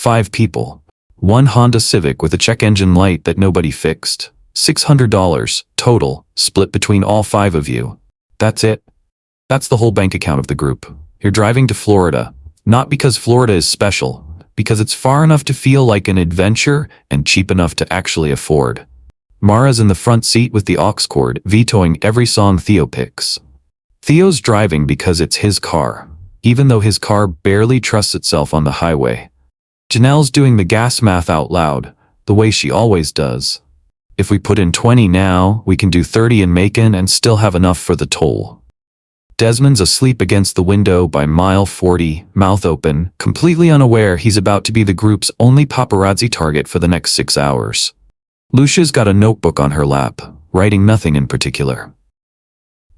5 people. One Honda Civic with a check engine light that nobody fixed. $600 total, split between all 5 of you. That's it. That's the whole bank account of the group. You're driving to Florida, not because Florida is special, because it's far enough to feel like an adventure and cheap enough to actually afford. Mara's in the front seat with the aux cord, vetoing every song Theo picks. Theo's driving because it's his car, even though his car barely trusts itself on the highway. Janelle's doing the gas math out loud, the way she always does. If we put in 20 now, we can do 30 in Macon and still have enough for the toll. Desmond's asleep against the window by mile 40, mouth open, completely unaware he's about to be the group's only paparazzi target for the next 6 hours. Lucia's got a notebook on her lap, writing nothing in particular.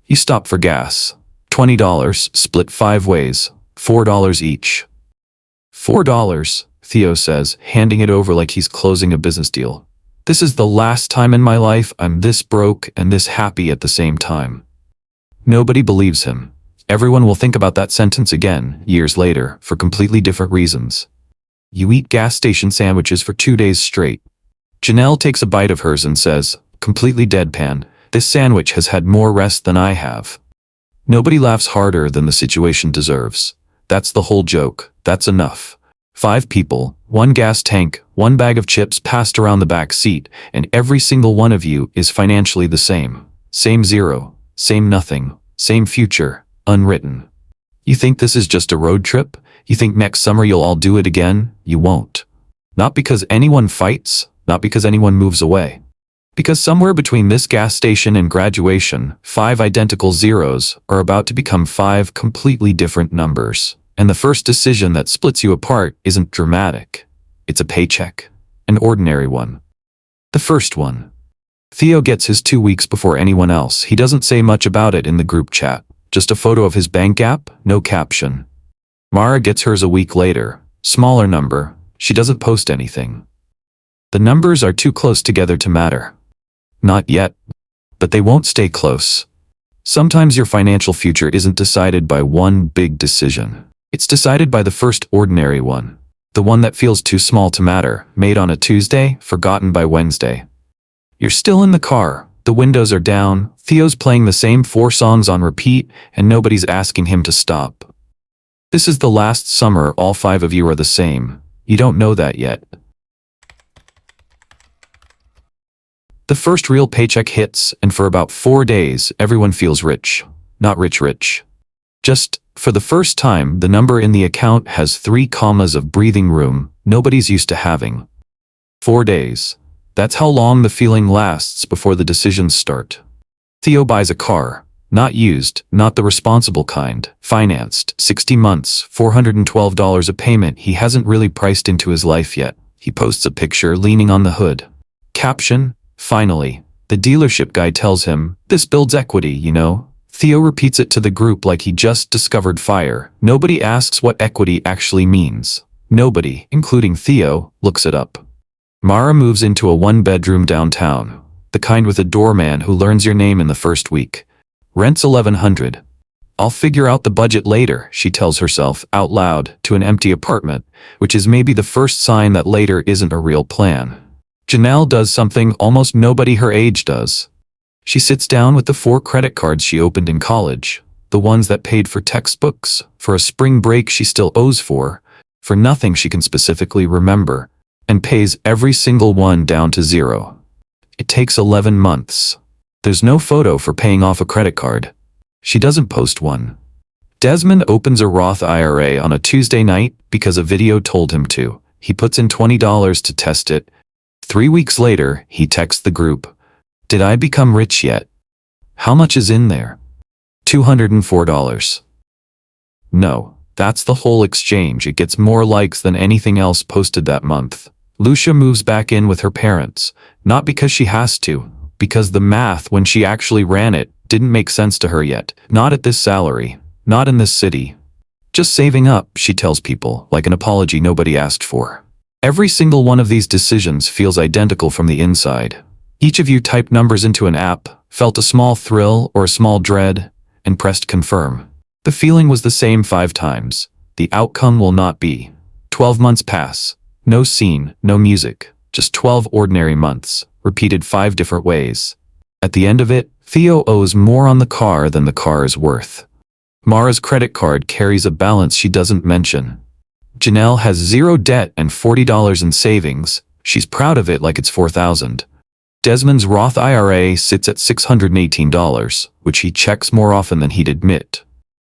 You stop for gas. $20, split 5 ways, $4 each. $4, Theo says, handing it over like he's closing a business deal. This is the last time in my life I'm this broke and this happy at the same time. Nobody believes him. Everyone will think about that sentence again, years later, for completely different reasons. You eat gas station sandwiches for 2 days straight. Janelle takes a bite of hers and says, completely deadpan, this sandwich has had more rest than I have. Nobody laughs harder than the situation deserves. That's the whole joke. That's enough. 5 people, 1 gas tank, 1 bag of chips passed around the back seat, and every single one of you is financially the same. Same zero, same nothing, same future, unwritten. You think this is just a road trip? You think next summer you'll all do it again? You won't. Not because anyone fights, not because anyone moves away. Because somewhere between this gas station and graduation, 5 identical zeros are about to become 5 completely different numbers. And the first decision that splits you apart isn't dramatic. It's a paycheck. An ordinary one. The first one. Theo gets his 2 weeks before anyone else. He doesn't say much about it in the group chat. Just a photo of his bank app, no caption. Mara gets hers a week later. Smaller number. She doesn't post anything. The numbers are too close together to matter. Not yet. But they won't stay close. Sometimes your financial future isn't decided by one big decision. It's decided by the first ordinary one. The one that feels too small to matter, made on a Tuesday, forgotten by Wednesday. You're still in the car, the windows are down, Theo's playing the same 4 songs on repeat, and nobody's asking him to stop. This is the last summer all 5 of you are the same. You don't know that yet. The first real paycheck hits, and for about 4 days, everyone feels rich. Not rich. Just, for the first time, the number in the account has 3 commas of breathing room nobody's used to having. 4 days. That's how long the feeling lasts before the decisions start. Theo buys a car. Not used, not the responsible kind. Financed, 60 months, $412 a payment he hasn't really priced into his life yet. He posts a picture leaning on the hood. Caption, finally. The dealership guy tells him, this builds equity, you know. Theo repeats it to the group like he just discovered fire. Nobody asks what equity actually means. Nobody, including Theo, looks it up. Mara moves into a 1-bedroom downtown. The kind with a doorman who learns your name in the first week. Rent's $1,100. I'll figure out the budget later, she tells herself out loud to an empty apartment, which is maybe the first sign that later isn't a real plan. Janelle does something almost nobody her age does. She sits down with the 4 credit cards she opened in college, the ones that paid for textbooks, for a spring break she still owes for nothing she can specifically remember, and pays every single one down to 0. It takes 11 months. There's no photo for paying off a credit card. She doesn't post one. Desmond opens a Roth IRA on a Tuesday night because a video told him to. He puts in $20 to test it. 3 weeks later, he texts the group. Did I become rich yet? How much is in there? $204. No, that's the whole exchange. It gets more likes than anything else posted that month. Lucia moves back in with her parents, not because she has to, because the math when she actually ran it didn't make sense to her yet. Not at this salary, not in this city. Just saving up, she tells people, like an apology nobody asked for. Every single one of these decisions feels identical from the inside. Each of you typed numbers into an app, felt a small thrill or a small dread, and pressed confirm. The feeling was the same 5 times. The outcome will not be. 12 months pass. No scene, no music, just 12 ordinary months, repeated 5 different ways. At the end of it, Theo owes more on the car than the car is worth. Mara's credit card carries a balance she doesn't mention. Janelle has 0 debt and $40 in savings. She's proud of it like it's $4,000. Desmond's Roth IRA sits at $618, which he checks more often than he'd admit.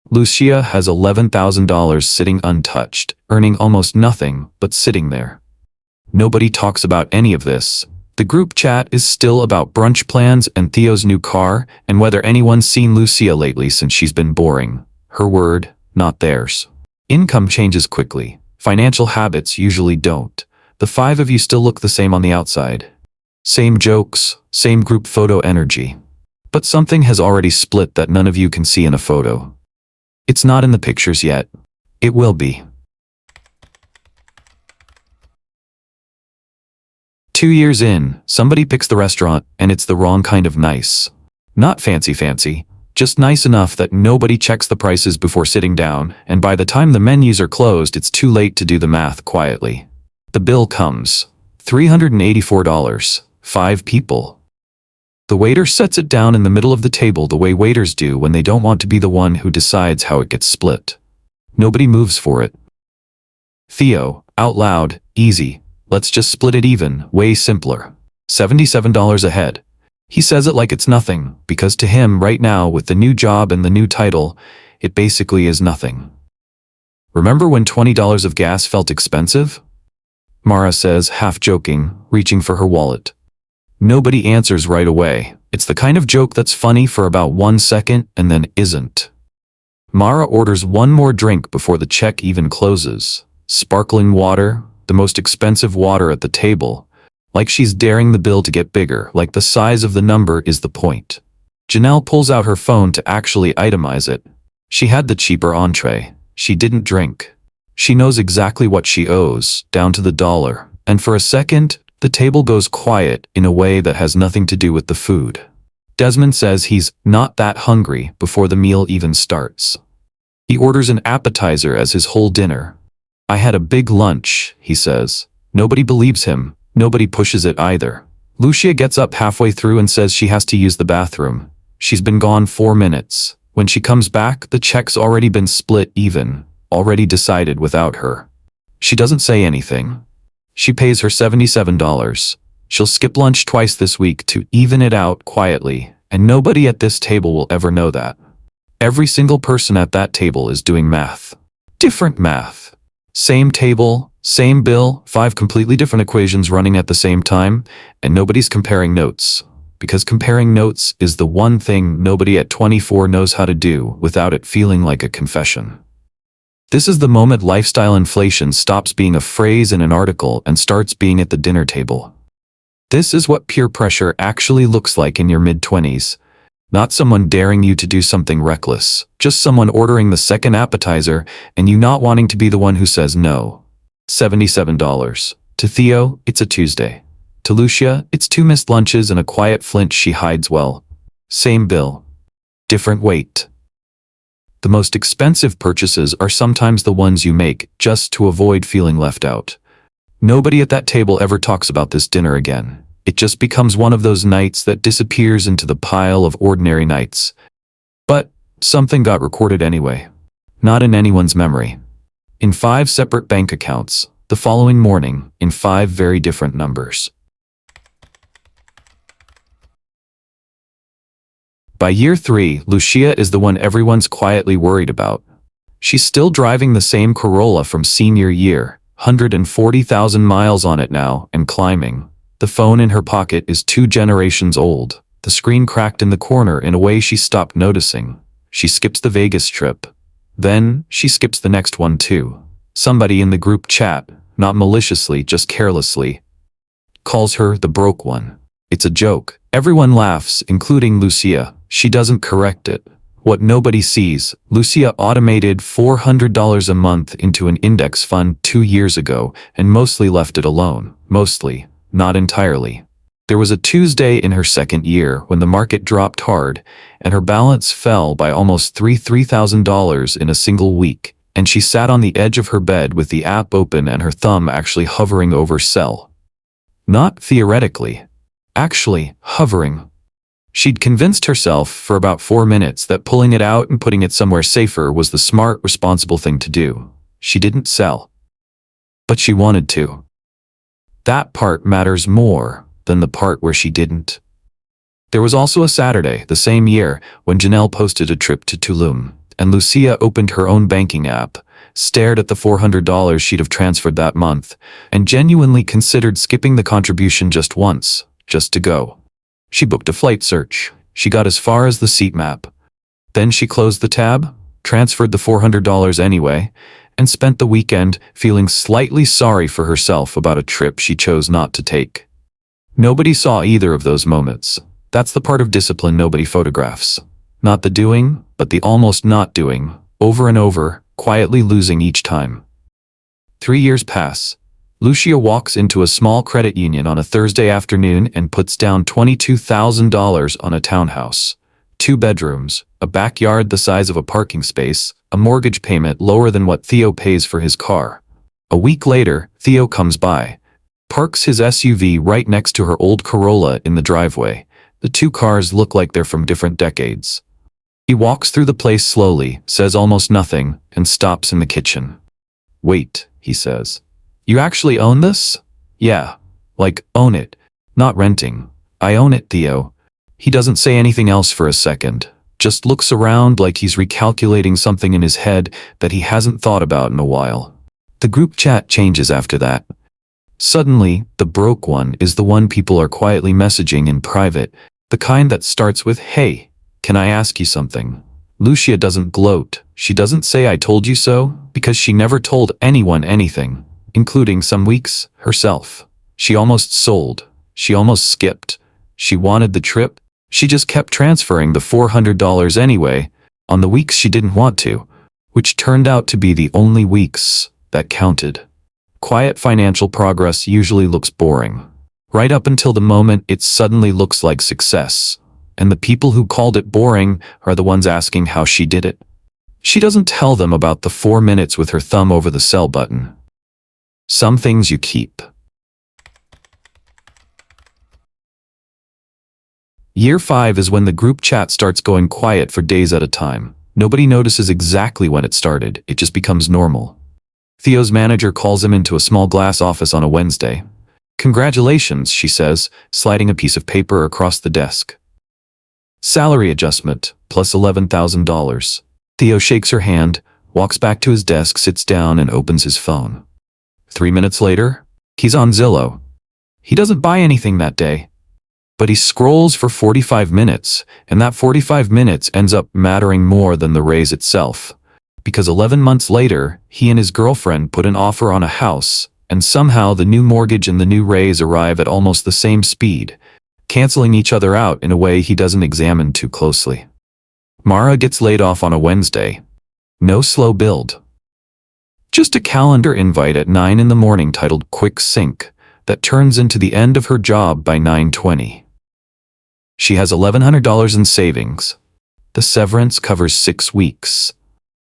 Lucia has $11,000 sitting untouched, earning almost nothing, but sitting there. Nobody talks about any of this. The group chat is still about brunch plans and Theo's new car, and whether anyone's seen Lucia lately since she's been boring. Her word, not theirs. Income changes quickly. Financial habits usually don't. The 5 of you still look the same on the outside. Same jokes, same group photo energy. But something has already split that none of you can see in a photo. It's not in the pictures yet. It will be. 2 years in, somebody picks the restaurant, and it's the wrong kind of nice. Not fancy, just nice enough that nobody checks the prices before sitting down, and by the time the menus are closed, it's too late to do the math quietly. The bill comes. $384. 5 people. The waiter sets it down in the middle of the table the way waiters do when they don't want to be the one who decides how it gets split. Nobody moves for it. Theo, out loud, easy. Let's just split it even, way simpler. $77 a head. He says it like it's nothing, because to him right now with the new job and the new title, it basically is nothing. Remember when $20 of gas felt expensive? Mara says, half joking, reaching for her wallet. Nobody answers right away. It's the kind of joke that's funny for about 1 second and then isn't. Mara orders one more drink before the check even closes. Sparkling water, the most expensive water at the table. Like she's daring the bill to get bigger, like the size of the number is the point. Janelle pulls out her phone to actually itemize it. She had the cheaper entree. She didn't drink. She knows exactly what she owes, down to the dollar. And for a second, the table goes quiet in a way that has nothing to do with the food. Desmond says he's not that hungry before the meal even starts. He orders an appetizer as his whole dinner. I had a big lunch, he says. Nobody believes him. Nobody pushes it either. Lucia gets up halfway through and says she has to use the bathroom. She's been gone 4 minutes. When she comes back, the check's already been split even, already decided without her. She doesn't say anything. She pays her $77. She'll skip lunch twice this week to even it out quietly, and nobody at this table will ever know that. Every single person at that table is doing math. Different math. Same table, same bill, 5 completely different equations running at the same time, and nobody's comparing notes. Because comparing notes is the one thing nobody at 24 knows how to do without it feeling like a confession. This is the moment lifestyle inflation stops being a phrase in an article and starts being at the dinner table. This is what peer pressure actually looks like in your mid-20s. Not someone daring you to do something reckless, just someone ordering the second appetizer and you not wanting to be the one who says no. $77. To Theo, it's a Tuesday. To Lucia, it's 2 missed lunches and a quiet flinch she hides well. Same bill. Different weight. The most expensive purchases are sometimes the ones you make just to avoid feeling left out. Nobody at that table ever talks about this dinner again. It just becomes one of those nights that disappears into the pile of ordinary nights. But something got recorded anyway. Not in anyone's memory. In 5 separate bank accounts, the following morning, in 5 very different numbers. By year 3, Lucia is the one everyone's quietly worried about. She's still driving the same Corolla from senior year, 140,000 miles on it now, and climbing. The phone in her pocket is 2 generations old. The screen cracked in the corner in a way she stopped noticing. She skips the Vegas trip. Then, she skips the next one too. Somebody in the group chat, not maliciously, just carelessly, calls her the broke one. It's a joke. Everyone laughs, including Lucia. She doesn't correct it. What nobody sees, Lucia automated $400 a month into an index fund 2 years ago and mostly left it alone. Mostly, not entirely. There was a Tuesday in her second year when the market dropped hard and her balance fell by almost $3,000 in a single week, and she sat on the edge of her bed with the app open and her thumb actually hovering over sell. Not theoretically. Actually hovering. She'd convinced herself for about 4 minutes that pulling it out and putting it somewhere safer was the smart, responsible thing to do. She didn't sell. But she wanted to. That part matters more than the part where she didn't. There was also a Saturday, the same year, when Janelle posted a trip to Tulum, and Lucia opened her own banking app, stared at the $400 she'd have transferred that month, and genuinely considered skipping the contribution just once, just to go. She booked a flight search. She got as far as the seat map. Then she closed the tab, transferred the $400 anyway, and spent the weekend feeling slightly sorry for herself about a trip she chose not to take. Nobody saw either of those moments. That's the part of discipline nobody photographs. Not the doing, but the almost not doing, over and over, quietly losing each time. 3 years pass. Lucia walks into a small credit union on a Thursday afternoon and puts down $22,000 on a townhouse. 2 bedrooms, a backyard the size of a parking space, a mortgage payment lower than what Theo pays for his car. A week later, Theo comes by, parks his SUV right next to her old Corolla in the driveway. The 2 cars look like they're from different decades. He walks through the place slowly, says almost nothing, and stops in the kitchen. "Wait," he says. "You actually own this?" "Yeah. Like, own it. Not renting. I own it, Theo." He doesn't say anything else for a second, just looks around like he's recalculating something in his head that he hasn't thought about in a while. The group chat changes after that. Suddenly, the broke one is the one people are quietly messaging in private, the kind that starts with, "Hey, can I ask you something?" Lucia doesn't gloat. She doesn't say "I told you so," because she never told anyone anything, including some weeks herself. She almost sold. She almost skipped. She wanted the trip. She just kept transferring the $400 anyway, on the weeks she didn't want to, which turned out to be the only weeks that counted. Quiet financial progress usually looks boring, right up until the moment it suddenly looks like success, and the people who called it boring are the ones asking how she did it. She doesn't tell them about the 4 minutes with her thumb over the sell button. Some things you keep. Year 5 is when the group chat starts going quiet for days at a time. Nobody notices exactly when it started, it just becomes normal. Theo's manager calls him into a small glass office on a Wednesday. "Congratulations," she says, sliding a piece of paper across the desk. "Salary adjustment, plus $11,000. Theo shakes her hand, walks back to his desk, sits down, and opens his phone. 3 minutes later, he's on Zillow. He doesn't buy anything that day, but he scrolls for 45 minutes, and that 45 minutes ends up mattering more than the raise itself. Because 11 months later, he and his girlfriend put an offer on a house, and somehow the new mortgage and the new raise arrive at almost the same speed, canceling each other out in a way he doesn't examine too closely. Mara gets laid off on a Wednesday. No slow build. Just a calendar invite at 9 in the morning titled Quick Sync that turns into the end of her job by 9:20. She has $1,100 in savings. The severance covers 6 weeks.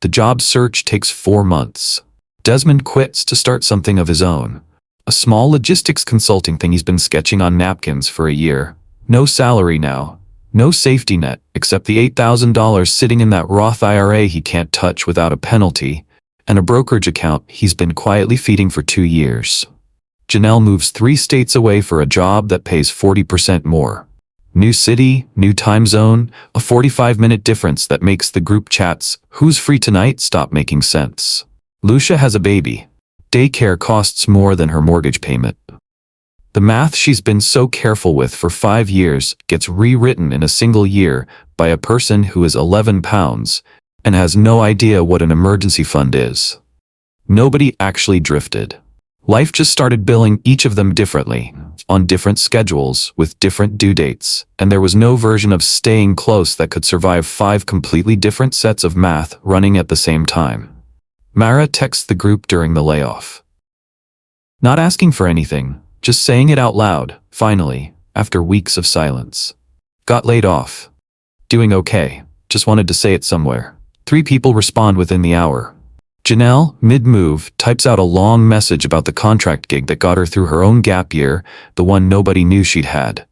The job search takes 4 months. Desmond quits to start something of his own. A small logistics consulting thing he's been sketching on napkins for a year. No salary now. No safety net, except the $8,000 sitting in that Roth IRA he can't touch without a penalty, and a brokerage account he's been quietly feeding for 2 years. Janelle moves 3 states away for a job that pays 40% more. New city, new time zone, a 45-minute difference that makes the group chats, "Who's free tonight?" stop making sense. Lucia has a baby. Daycare costs more than her mortgage payment. The math she's been so careful with for 5 years gets rewritten in a single year by a person who is 11 pounds and has no idea what an emergency fund is. Nobody actually drifted. Life just started billing each of them differently, on different schedules, with different due dates, and there was no version of staying close that could survive 5 completely different sets of math running at the same time. Mara texts the group during the layoff. Not asking for anything, just saying it out loud, finally, after weeks of silence. Got laid off. Doing okay, just wanted to say it somewhere. 3 people respond within the hour. Janelle, mid-move, types out a long message about the contract gig that got her through her own gap year, the one nobody knew she'd had.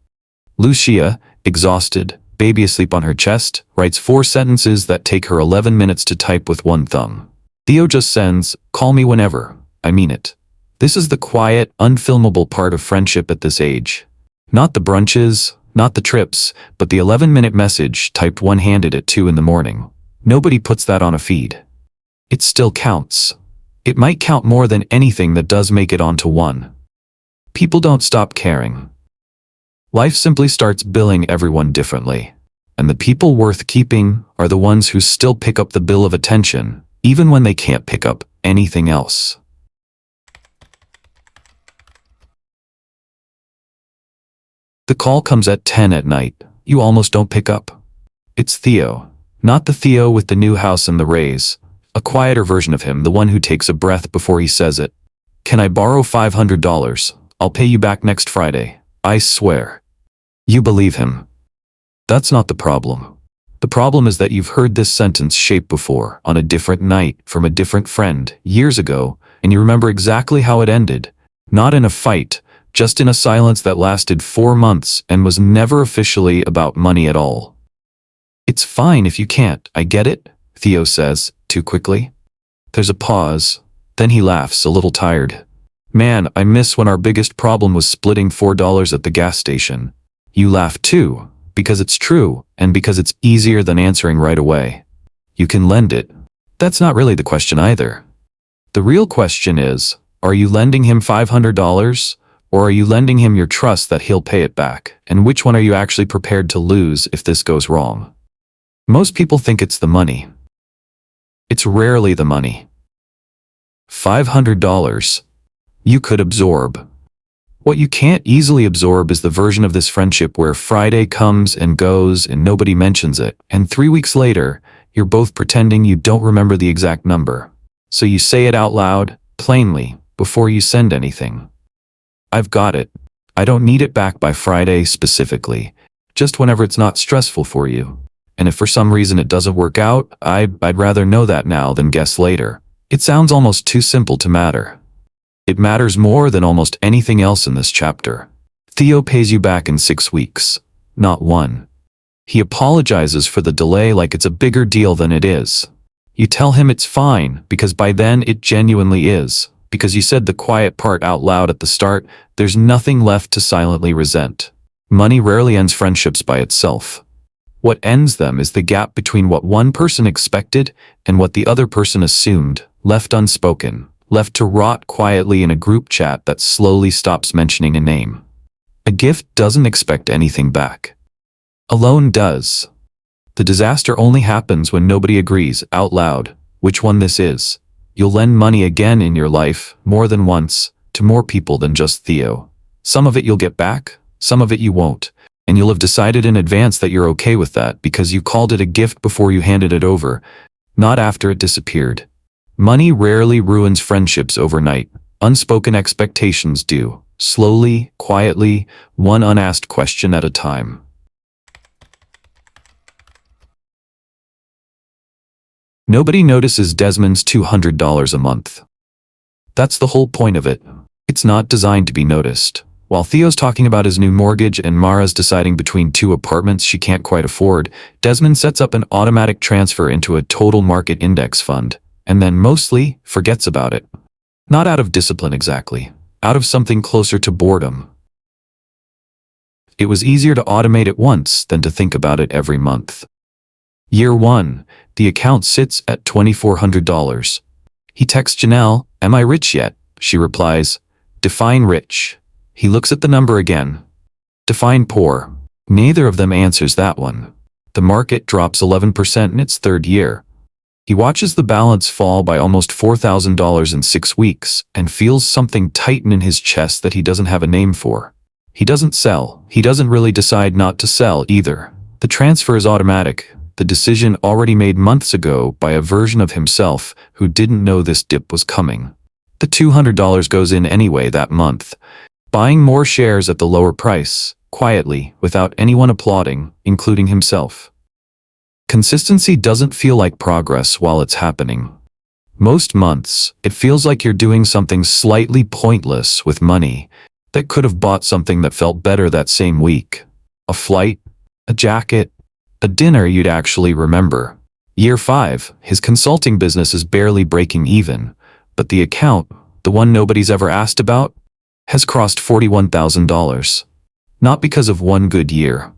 Lucia, exhausted, baby asleep on her chest, writes 4 sentences that take her 11 minutes to type with one thumb. Theo just sends, "Call me whenever. I mean it." This is the quiet, unfilmable part of friendship at this age. Not the brunches, not the trips, but the 11-minute message typed one-handed at 2 in the morning. Nobody puts that on a feed. It still counts. It might count more than anything that does make it onto one. People don't stop caring. Life simply starts billing everyone differently. And the people worth keeping are the ones who still pick up the bill of attention, even when they can't pick up anything else. The call comes at 10 at night. You almost don't pick up. It's Theo. Not the Theo with the new house and the raise. A quieter version of him, the one who takes a breath before he says it. "Can I borrow $500? I'll pay you back next Friday. I swear." You believe him. That's not the problem. The problem is that you've heard this sentence shape before, on a different night, from a different friend, years ago, and you remember exactly how it ended. Not in a fight, just in a silence that lasted 4 months and was never officially about money at all. "It's fine if you can't, I get it," Theo says, too quickly. There's a pause, then he laughs, a little tired. "Man, I miss when our biggest problem was splitting $4 at the gas station." You laugh too, because it's true, and because it's easier than answering right away. You can lend it. That's not really the question either. The real question is, are you lending him $500? Or are you lending him your trust that he'll pay it back? And which one are you actually prepared to lose if this goes wrong? Most people think it's the money. It's rarely the money. $500. You could absorb. What you can't easily absorb is the version of this friendship where Friday comes and goes and nobody mentions it, and 3 weeks later, you're both pretending you don't remember the exact number. So you say it out loud, plainly, before you send anything. "I've got it. I don't need it back by Friday specifically, just whenever it's not stressful for you. And if for some reason it doesn't work out, I'd rather know that now than guess later." It sounds almost too simple to matter. It matters more than almost anything else in this chapter. Theo pays you back in 6 weeks, not 1. He apologizes for the delay like it's a bigger deal than it is. You tell him it's fine, because by then it genuinely is. Because you said the quiet part out loud at the start, there's nothing left to silently resent. Money rarely ends friendships by itself. What ends them is the gap between what one person expected and what the other person assumed, left unspoken. Left to rot quietly in a group chat that slowly stops mentioning a name. A gift doesn't expect anything back. A loan does. The disaster only happens when nobody agrees out loud which one this is. You'll lend money again in your life, more than once, to more people than just Theo. Some of it you'll get back, some of it you won't, and you'll have decided in advance that you're okay with that because you called it a gift before you handed it over, not after it disappeared. Money rarely ruins friendships overnight. Unspoken expectations do, slowly, quietly, one unasked question at a time. Nobody notices Desmond's $200 a month. That's the whole point of it. It's not designed to be noticed. While Theo's talking about his new mortgage and Mara's deciding between 2 apartments she can't quite afford, Desmond sets up an automatic transfer into a total market index fund, and then mostly forgets about it. Not out of discipline exactly, out of something closer to boredom. It was easier to automate it once than to think about it every month. Year 1, the account sits at $2,400. He texts Janelle, "Am I rich yet?" She replies, "Define rich." He looks at the number again. "Define poor." Neither of them answers that one. The market drops 11% in its 3rd year. He watches the balance fall by almost $4,000 in 6 weeks and feels something tighten in his chest that he doesn't have a name for. He doesn't sell. He doesn't really decide not to sell either. The transfer is automatic, the decision already made months ago by a version of himself who didn't know this dip was coming. The $200 goes in anyway that month, buying more shares at the lower price, quietly, without anyone applauding, including himself. Consistency doesn't feel like progress while it's happening. Most months, it feels like you're doing something slightly pointless with money that could have bought something that felt better that same week. A flight, a jacket, a dinner you'd actually remember. Year 5, his consulting business is barely breaking even, but the account, the one nobody's ever asked about, has crossed $41,000. Not because of one good year,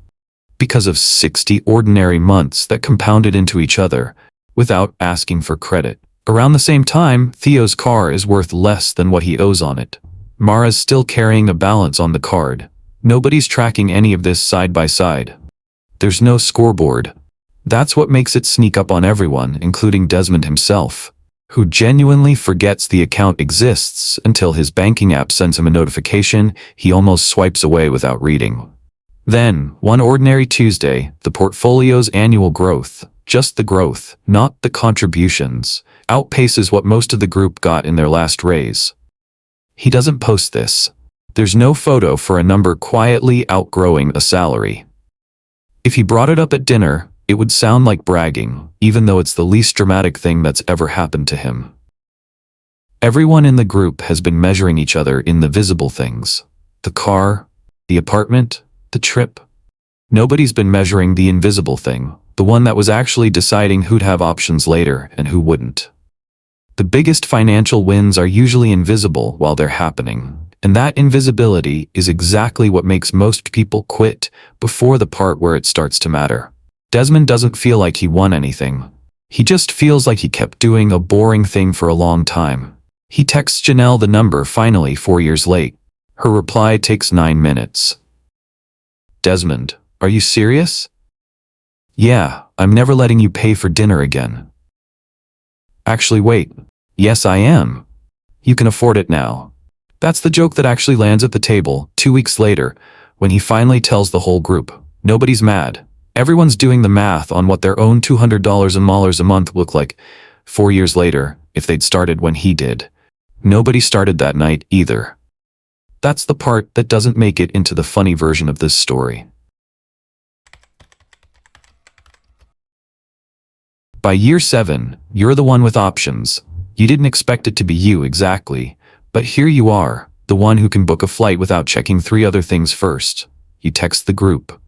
because of 60 ordinary months that compounded into each other without asking for credit. Around the same time, Theo's car is worth less than what he owes on it. Mara's still carrying a balance on the card. Nobody's tracking any of this side by side. There's no scoreboard. That's what makes it sneak up on everyone, including Desmond himself, who genuinely forgets the account exists until his banking app sends him a notification he almost swipes away without reading. Then, one ordinary Tuesday, the portfolio's annual growth, just the growth, not the contributions, outpaces what most of the group got in their last raise. He doesn't post this. There's no photo for a number quietly outgrowing a salary. If he brought it up at dinner, it would sound like bragging, even though it's the least dramatic thing that's ever happened to him. Everyone in the group has been measuring each other in the visible things. The car, the apartment, the trip. Nobody's been measuring the invisible thing, the one that was actually deciding who'd have options later and who wouldn't. The biggest financial wins are usually invisible while they're happening, and that invisibility is exactly what makes most people quit before the part where it starts to matter. Desmond doesn't feel like he won anything. He just feels like he kept doing a boring thing for a long time. He texts Janelle the number finally 4 years late. Her reply takes 9 minutes. Desmond, are you serious? Yeah, I'm never letting you pay for dinner again. Actually, wait. Yes, I am. You can afford it now. That's the joke that actually lands at the table 2 weeks later, when he finally tells the whole group. Nobody's mad. Everyone's doing the math on what their own $200 a month look like 4 years later if they'd started when he did. Nobody started that night either. That's the part that doesn't make it into the funny version of this story. By year 7, you're the one with options. You didn't expect it to be you exactly, but here you are, the one who can book a flight without checking 3 other things first. You text the group.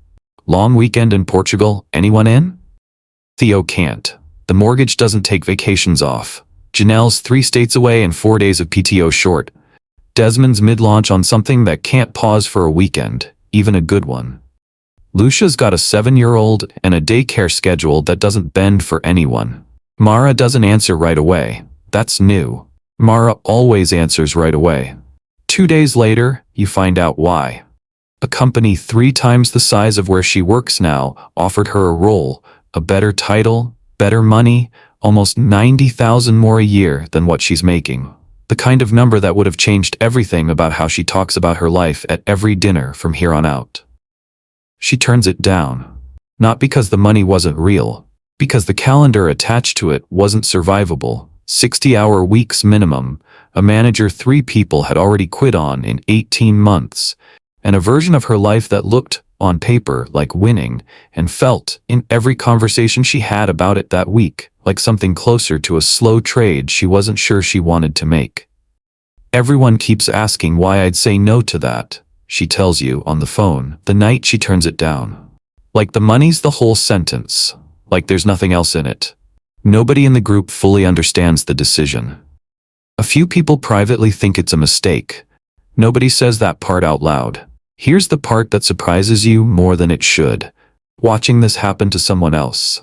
Long weekend in Portugal, anyone in? Theo can't. The mortgage doesn't take vacations off. Janelle's 3 states away and 4 days of PTO short. Desmond's mid-launch on something that can't pause for a weekend, even a good one. Lucia's got a 7-year-old and a daycare schedule that doesn't bend for anyone. Mara doesn't answer right away. That's new. Mara always answers right away. 2 days later, you find out why. A company 3 times the size of where she works now offered her a role, a better title, better money, almost $90,000 more a year than what she's making. The kind of number that would have changed everything about how she talks about her life at every dinner from here on out. She turns it down. Not because the money wasn't real, because the calendar attached to it wasn't survivable. 60-hour weeks minimum, a manager 3 people had already quit on in 18 months, and a version of her life that looked, on paper, like winning, and felt, in every conversation she had about it that week, like something closer to a slow trade she wasn't sure she wanted to make. Everyone keeps asking why I'd say no to that, she tells you on the phone, the night she turns it down. Like the money's the whole sentence, like there's nothing else in it. Nobody in the group fully understands the decision. A few people privately think it's a mistake. Nobody says that part out loud. Here's the part that surprises you more than it should. Watching this happen to someone else.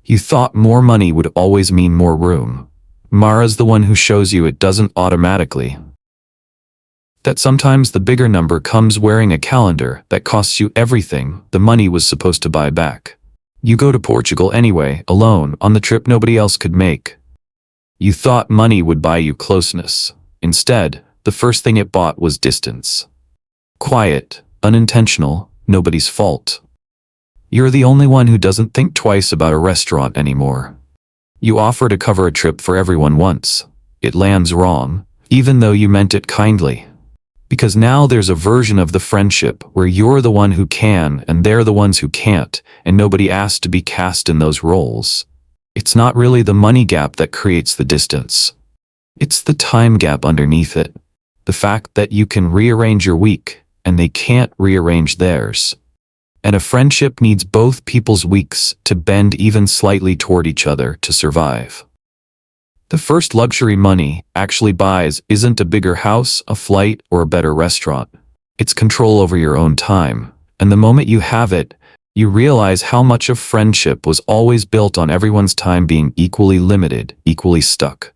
You thought more money would always mean more room. Mara's the one who shows you it doesn't automatically. That sometimes the bigger number comes wearing a calendar that costs you everything the money was supposed to buy back. You go to Portugal anyway, alone, on the trip nobody else could make. You thought money would buy you closeness. Instead, the first thing it bought was distance. Quiet, unintentional, nobody's fault. You're the only one who doesn't think twice about a restaurant anymore. You offer to cover a trip for everyone once. It lands wrong, even though you meant it kindly. Because now there's a version of the friendship where you're the one who can and they're the ones who can't, and nobody asked to be cast in those roles. It's not really the money gap that creates the distance. It's the time gap underneath it. The fact that you can rearrange your week and they can't rearrange theirs. And a friendship needs both people's weeks to bend even slightly toward each other to survive. The first luxury money actually buys isn't a bigger house, a flight, or a better restaurant. It's control over your own time. And the moment you have it, you realize how much of friendship was always built on everyone's time being equally limited, equally stuck.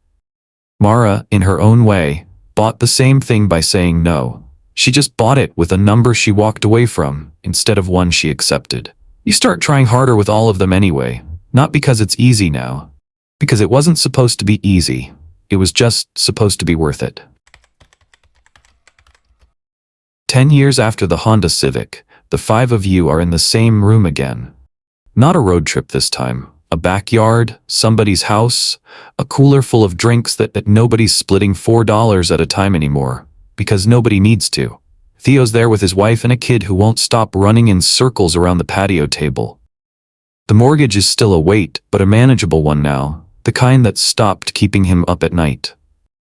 Mara, in her own way, bought the same thing by saying no. She just bought it with a number she walked away from, instead of one she accepted. You start trying harder with all of them anyway, not because it's easy now. Because it wasn't supposed to be easy. It was just supposed to be worth it. 10 years after the Honda Civic, the five of you are in the same room again. Not a road trip this time. A backyard, somebody's house, a cooler full of drinks that nobody's splitting $4 at a time anymore. Because nobody needs to. Theo's there with his wife and a kid who won't stop running in circles around the patio table. The mortgage is still a weight, but a manageable one now. The kind that stopped keeping him up at night.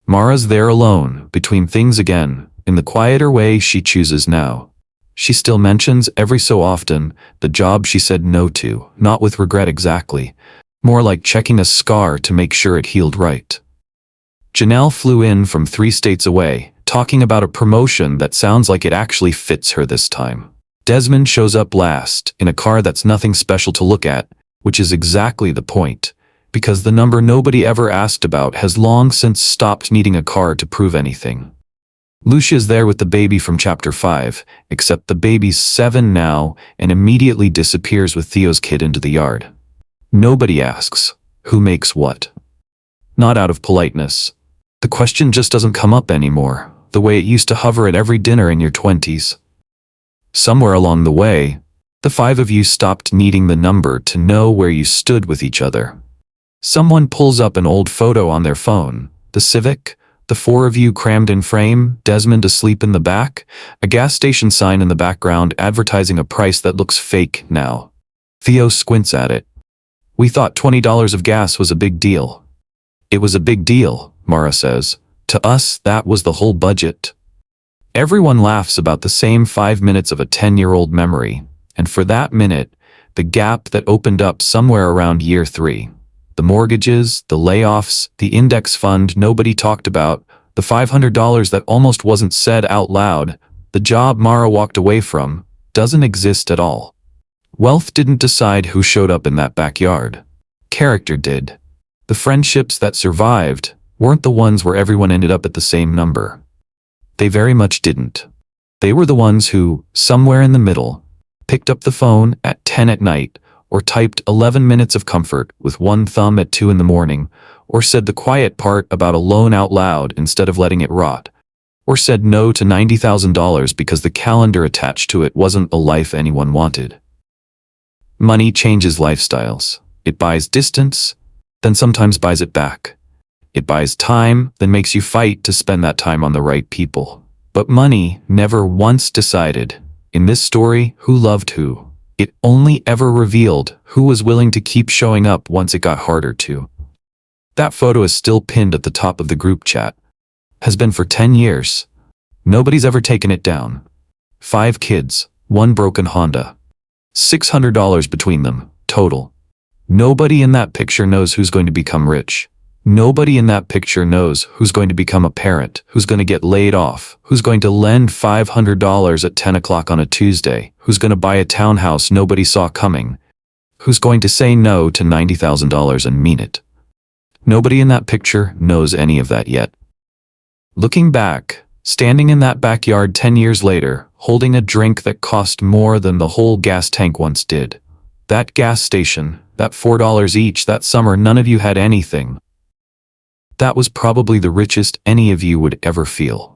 Mara's there alone, between things again, in the quieter way she chooses now. She still mentions every so often the job she said no to, not with regret exactly, more like checking a scar to make sure it healed right. Janelle flew in from 3 states away, talking about a promotion that sounds like it actually fits her this time. Desmond shows up last, in a car that's nothing special to look at, which is exactly the point. Because the number nobody ever asked about has long since stopped needing a car to prove anything. Lucia's there with the baby from Chapter 5, except the baby's 7 now and immediately disappears with Theo's kid into the yard. Nobody asks, who makes what? Not out of politeness. The question just doesn't come up anymore, the way it used to hover at every dinner in your 20s. Somewhere along the way, the 5 of you stopped needing the number to know where you stood with each other. Someone pulls up an old photo on their phone, the Civic, the 4 of you crammed in frame, Desmond asleep in the back, a gas station sign in the background advertising a price that looks fake now. Theo squints at it. We thought $20 of gas was a big deal. It was a big deal, Mara says. To us, that was the whole budget. Everyone laughs about the same 5 minutes of a 10-year-old memory, and for that minute, the gap that opened up somewhere around year 3. The mortgages, the layoffs, the index fund nobody talked about, the $500 that almost wasn't said out loud, the job Mara walked away from, doesn't exist at all. Wealth didn't decide who showed up in that backyard. Character did. The friendships that survived weren't the ones where everyone ended up at the same number. They very much didn't. They were the ones who, somewhere in the middle, picked up the phone at 10 at night, or typed 11 minutes of comfort with one thumb at 2 in the morning, or said the quiet part about a loan out loud instead of letting it rot, or said no to $90,000 because the calendar attached to it wasn't a life anyone wanted. Money changes lifestyles. It buys distance, then sometimes buys it back. It buys time, then makes you fight to spend that time on the right people. But money never once decided, in this story, who loved who. It only ever revealed who was willing to keep showing up once it got harder to. That photo is still pinned at the top of the group chat. Has been for 10 years. Nobody's ever taken it down. 5 kids, 1 broken Honda. $600 between them, total. Nobody in that picture knows who's going to become rich. Nobody in that picture knows who's going to become a parent, who's going to get laid off, who's going to lend $500 at 10 o'clock on a Tuesday, who's going to buy a townhouse nobody saw coming, who's going to say no to $90,000 and mean it. Nobody in that picture knows any of that yet. Looking back, standing in that backyard 10 years later, holding a drink that cost more than the whole gas tank once did. That gas station, that $4 each that summer none of you had anything. That was probably the richest any of you would ever feel.